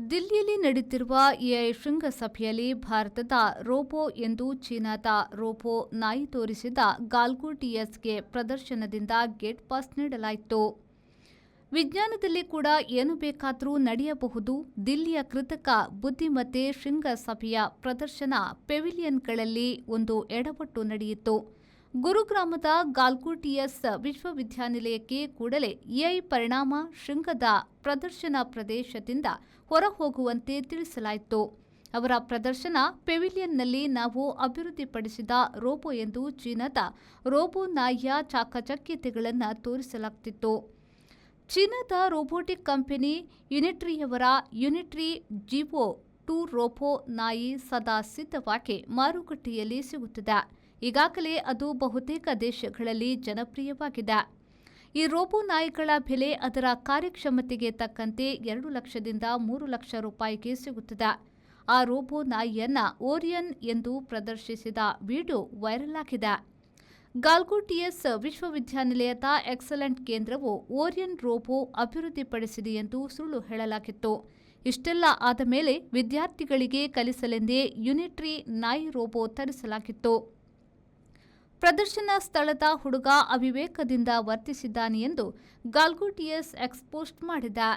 ದಿಲ್ಲಿಯಲ್ಲಿ ನಡೆಯುತ್ತಿರುವ ಎಐ ಶೃಂಗಸಭೆಯಲ್ಲಿ ಭಾರತದ ರೋಬೋ ಎಂದು ಚೀನಾದ ರೋಬೋ ನಾಯಿ ತೋರಿಸಿದ ಗಾಲ್ಗುಟಿಯಸ್ಗೆ ಪ್ರದರ್ಶನದಿಂದ ಗೇಟ್ ಪಾಸ್ ನೀಡಲಾಯಿತು. ವಿಜ್ಞಾನದಲ್ಲಿ ಕೂಡ ಏನು ಬೇಕಾದರೂ ನಡೆಯಬಹುದು. ದಿಲ್ಲಿಯ ಕೃತಕ ಬುದ್ಧಿಮತ್ತೆ ಶೃಂಗಸಭೆಯ ಪ್ರದರ್ಶನ ಪೆವಿಲಿಯನ್ಗಳಲ್ಲಿ ಒಂದು ಎಡವಟ್ಟು ನಡೆಯಿತು. ಗುರುಗ್ರಾಮದ ಗಾಲ್ಗುಟಿಯಸ್ ವಿಶ್ವವಿದ್ಯಾನಿಲಯಕ್ಕೆ ಕೂಡಲೇ ಎಐ ಪರಿಣಾಮ ಶೃಂಗದ ಪ್ರದರ್ಶನ ಪ್ರದೇಶದಿಂದ ಹೊರಹೋಗುವಂತೆ ತಿಳಿಸಲಾಯಿತು. ಅವರ ಪ್ರದರ್ಶನ ಪೆವಿಲಿಯನ್ನಲ್ಲಿ ನಾವು ಅಭಿವೃದ್ಧಿಪಡಿಸಿದ ರೋಬೋ ಎಂದು ಚೀನಾದ ರೋಬೋ ನಾಯಿಯ ಚಾಕಚಕ್ಯತೆಗಳನ್ನು ತೋರಿಸಲಾಗುತ್ತಿತ್ತು. ಚೀನಾದ ರೋಬೋಟಿಕ್ ಕಂಪನಿ ಯುನಿಟ್ರಿಯವರ ಯುನಿಟ್ರಿ ಜಿವೋ 2 ರೋಬೋ ನಾಯಿ ಸದಾ ಸಿದ್ಧವಾಗಿ ಮಾರುಕಟ್ಟೆಯಲ್ಲಿ ಸಿಗುತ್ತಿದೆ. ಈಗಾಗಲೇ ಅದು ಬಹುತೇಕ ದೇಶಗಳಲ್ಲಿ ಜನಪ್ರಿಯವಾಗಿದೆ. ಈ ರೋಬೋ ನಾಯಿಗಳ ಬೆಲೆ ಅದರ ಕಾರ್ಯಕ್ಷಮತೆಗೆ ತಕ್ಕಂತೆ 2 ಲಕ್ಷದಿಂದ 3 ಲಕ್ಷ ರೂಪಾಯಿಗೆ ಸಿಗುತ್ತದೆ. ಆ ರೋಬೋ ನಾಯಿಯನ್ನ ಓರಿಯನ್ ಎಂದು ಪ್ರದರ್ಶಿಸಿದ ವಿಡಿಯೋ ವೈರಲ್ ಆಗಿದೆ. ಗಾಲ್ಗುಟಿಯಸ್ ವಿಶ್ವವಿದ್ಯಾನಿಲಯದ ಎಕ್ಸಲೆಂಟ್ ಕೇಂದ್ರವು ಓರಿಯನ್ ರೋಬೋ ಅಭಿವೃದ್ಧಿಪಡಿಸಿದೆ ಎಂದು ಸುಳ್ಳು ಹೇಳಲಾಗಿತ್ತು. ಇಷ್ಟೆಲ್ಲ ಆದ ಮೇಲೆ ವಿದ್ಯಾರ್ಥಿಗಳಿಗೆ ಕಲಿಸಲೆಂದೇ ಯುನಿಟ್ರಿ ನಾಯಿ ರೋಬೋ ತರಿಸಲಾಗಿತ್ತು. ಪ್ರದರ್ಶನ ಸ್ಥಳದ ಹುಡುಗ ಅವಿವೇಕದಿಂದ ವರ್ತಿಸಿದ್ದಾನೆ ಎಂದು ಗಾಲ್ಗುಟಿಯಸ್ ಎಕ್ಸ್ಪೋಸ್ಟ್ ಮಾಡಿದೆ.